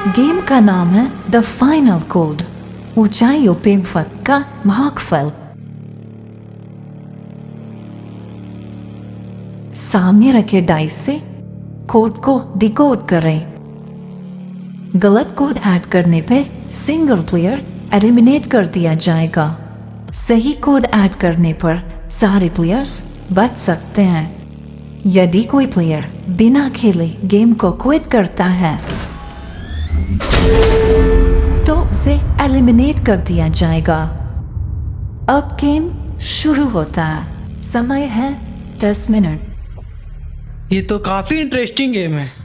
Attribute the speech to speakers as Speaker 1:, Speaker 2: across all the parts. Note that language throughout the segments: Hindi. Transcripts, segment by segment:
Speaker 1: गेम का नाम है द फाइनल कोड, ऊंचाइयों पे वक्त का भागफल। सामने रखे डाइस से कोड को डिकोड करें। गलत कोड ऐड करने पे सिंगल प्लेयर एलिमिनेट कर दिया जाएगा। सही कोड ऐड करने पर सारे प्लेयर्स बच सकते हैं। यदि कोई प्लेयर बिना खेले गेम को क्विट करता है तो उसे एलिमिनेट कर दिया जाएगा। अब गेम शुरू होता है। समय है 10 मिनट।
Speaker 2: ये तो काफी इंटरेस्टिंग गेम है।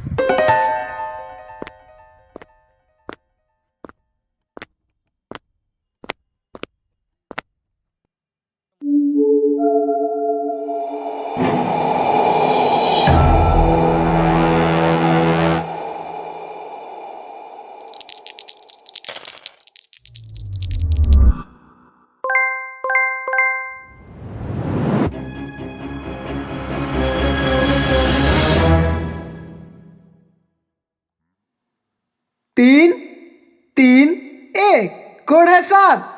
Speaker 2: तीन तीन एक, कोड है 7।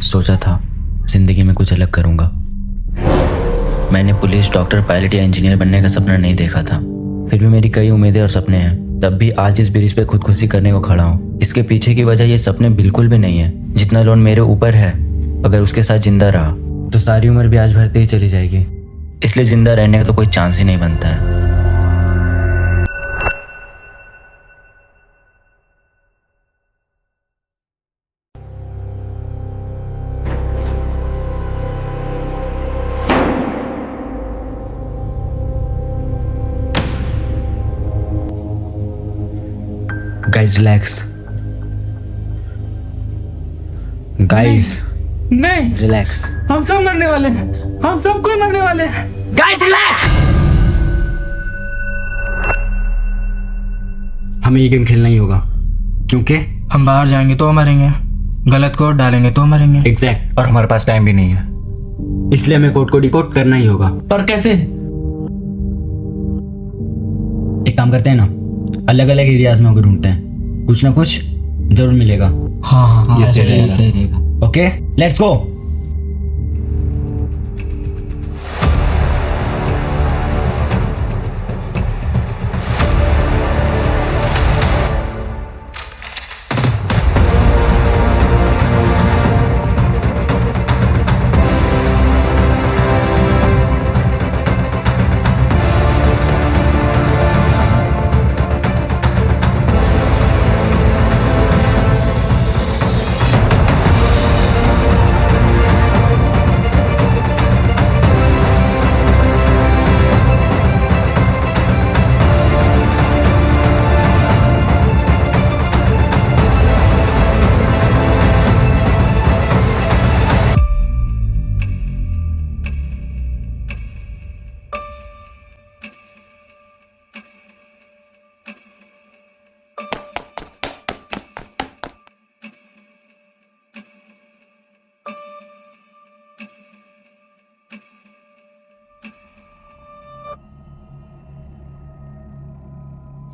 Speaker 3: सोचा था जिंदगी में कुछ अलग करूंगा। मैंने पुलिस, डॉक्टर, पायलट या इंजीनियर बनने का सपना नहीं देखा था। फिर भी मेरी कई उम्मीदें और सपने हैं। तब भी आज इस ब्रिज पे खुदकुशी करने को खड़ा हूँ। इसके पीछे की वजह ये सपने बिल्कुल भी नहीं है। जितना लोन मेरे ऊपर है, अगर उसके साथ जिंदा रहा तो सारी उम्र ब्याज भरते ही चली जाएगी। इसलिए जिंदा रहने का तो कोई चांस ही नहीं बनता है। Guys relax. गाइस
Speaker 4: नहीं,
Speaker 3: रिलैक्स।
Speaker 4: हम सब मरने वाले हैं। हम सब कोई मरने वाले हैं।
Speaker 3: Guys relax.
Speaker 5: हमें ये गेम खेलना ही होगा, क्योंकि
Speaker 4: हम बाहर जाएंगे तो मरेंगे, गलत कोड डालेंगे तो मरेंगे।
Speaker 5: एग्जैक्ट।
Speaker 3: और हमारे पास टाइम भी नहीं है,
Speaker 5: इसलिए हमें कोड को डिकोड करना ही होगा।
Speaker 4: पर कैसे?
Speaker 5: एक काम करते हैं ना, अलग अलग एरियाज में होकर ढूंढते हैं। कुछ ना कुछ जरूर मिलेगा।
Speaker 4: हाँ,
Speaker 5: ये सही रहेगा। Okay, let's go.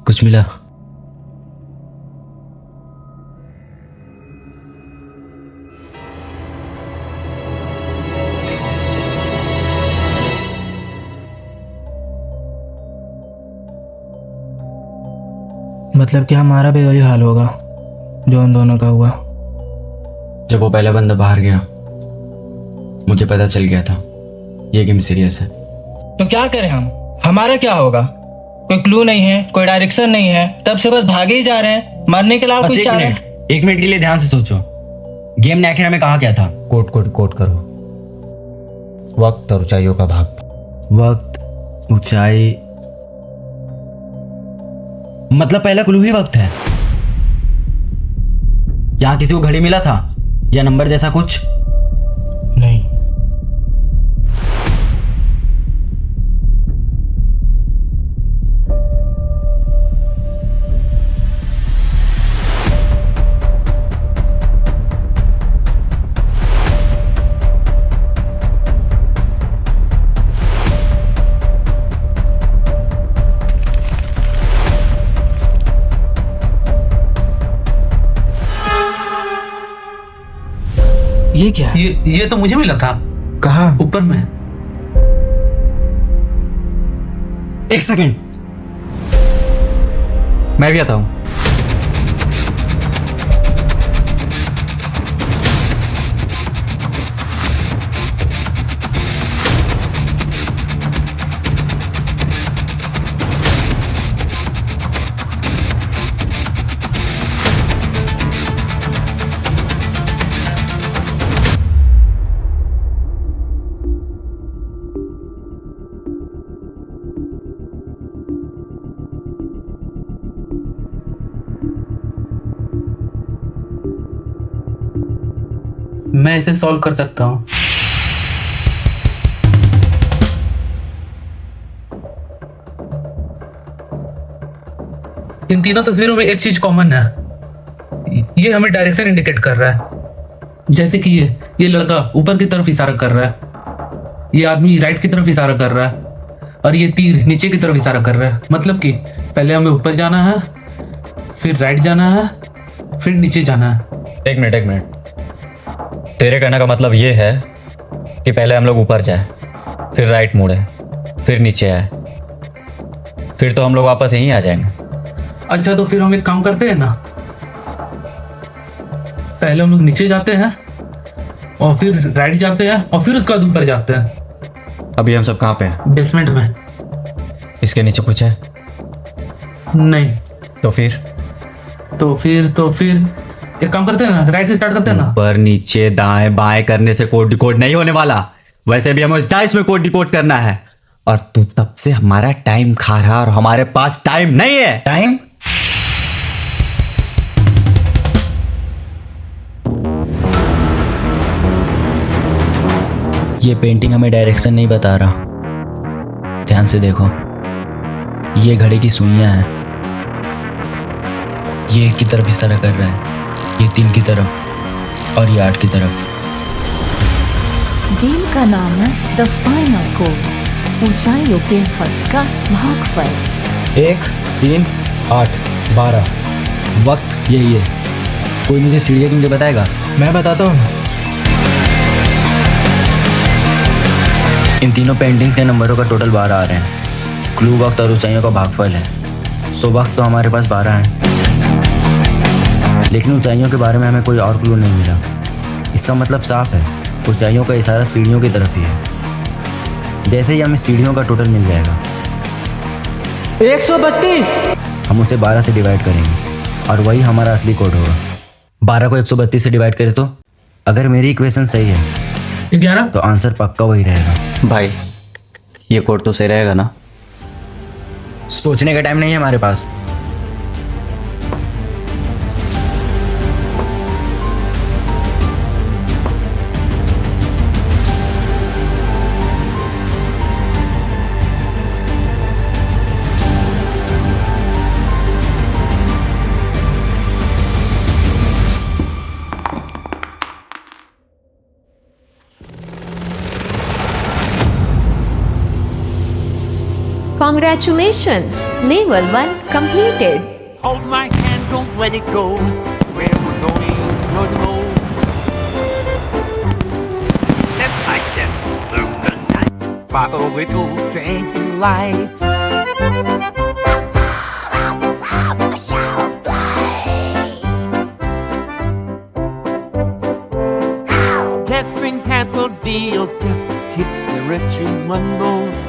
Speaker 3: कुछ मिला?
Speaker 4: मतलब कि हमारा भी वही हाल होगा जो उन दोनों का हुआ।
Speaker 5: जब वो पहला बंदा बाहर गया, मुझे पता चल गया था ये गेम सीरियस है।
Speaker 4: तो क्या करें हम? हमारा क्या होगा? कोई क्लू नहीं है, कोई डायरेक्शन नहीं है, तब से बस भागे ही जा रहे हैं। मरने के अलावा
Speaker 5: बस
Speaker 4: कुछ
Speaker 5: एक
Speaker 4: चाह रहे हैं?
Speaker 5: मिनट, एक मिनट के लिए ध्यान से सोचो। गेम ने आखिर हमें कहा क्या था?
Speaker 6: कोट करो। वक्त और ऊंचाइयों का भाग।
Speaker 5: वक्त, ऊंचाई, मतलब पहला क्लू ही वक्त है। यहाँ किसी को घड़ी मिला था या नंबर जैसा कुछ?
Speaker 4: नहीं। ये क्या है?
Speaker 7: ये तो मुझे मिला था।
Speaker 4: कहाँ?
Speaker 7: ऊपर में।
Speaker 5: एक सेकंड, मैं भी आता हूं।
Speaker 7: मैं इसे सॉल्व कर सकता हूँ। इन तीनों तस्वीरों में एक चीज कॉमन है। ये हमें डायरेक्शन इंडिकेट कर रहा है। जैसे कि ये लड़का ऊपर की तरफ इशारा कर रहा है, ये आदमी राइट की तरफ इशारा कर रहा है, और ये तीर नीचे की तरफ इशारा कर रहा है। मतलब कि पहले हमें ऊपर जाना है, फिर राइट जाना है, फिर नीचे जाना है।
Speaker 6: एक मिनट, तेरे कहने का मतलब ये है कि पहले हम लोग ऊपर जाए, फिर राइट मुड़े, फिर नीचे आए, फिर तो हम लोग वापस यहीं आ जाएंगे।
Speaker 7: अच्छा, तो फिर हम एक काम करते हैं ना, पहले हम लोग नीचे जाते हैं और फिर राइट जाते हैं और फिर उसके बाद ऊपर जाते हैं।
Speaker 6: अभी हम सब कहाँ पे हैं?
Speaker 7: बेसमेंट में।
Speaker 6: इसके नीचे कुछ है?
Speaker 7: नहीं।
Speaker 6: तो फिर
Speaker 7: एक काम करते हैं ना, राइट से स्टार्ट करते हैं ना।
Speaker 6: ऊपर नीचे दाएं बाएं करने से कोड डिकोड नहीं होने वाला। वैसे भी हमें उस डाइस में कोड डिकोड करना है, और तू तब से हमारा टाइम खा रहा, और हमारे पास टाइम नहीं है।
Speaker 4: टाइम?
Speaker 3: ये पेंटिंग हमें डायरेक्शन नहीं बता रहा। ध्यान से देखो, ये घड़ी की सुइयां हैं। ये एक की तरफ इशारा कर रहा है, ये 3 की तरफ, और ये 8 की तरफ।
Speaker 1: गेम का नाम है द फाइनल कोड, ऊंचाइयों के फर्क का भागफल।
Speaker 5: 1, 3, 8, 12। वक्त यही है। कोई मुझे सीढ़ियाँ मुझे बताएगा?
Speaker 4: मैं बताता हूँ ना।
Speaker 3: इन तीनों पेंटिंग्स के नंबरों का टोटल 12 आ रहे हैं। क्लू वक्त और ऊंचाइयों का भागफल है। सो वक्त तो हमारे पास 12 है, लेकिन ऊंचाइयों के बारे में हमें कोई और क्लू नहीं मिला। इसका मतलब साफ है, ऊंचाइयों का इशारा सीढ़ियों की तरफ ही है। जैसे ही हमें सीढ़ियों का टोटल मिल जाएगा,
Speaker 4: 132।
Speaker 3: हम उसे 12 से डिवाइड करेंगे और वही हमारा असली कोड होगा। 12 को 132 से डिवाइड करें तो अगर मेरी इक्वेशन सही है
Speaker 7: 11।
Speaker 3: तो आंसर पक्का वही रहेगा।
Speaker 6: भाई, ये कोड तो सही रहेगा ना?
Speaker 3: सोचने का टाइम नहीं है हमारे पास।
Speaker 8: Congratulations! Level 1 completed.
Speaker 9: Hold my hand, don't let it go. Where we're going, Lord knows. Step by step through the night. Follow little dancing lights. Death spring cat will deal death, tis the rich rumbles.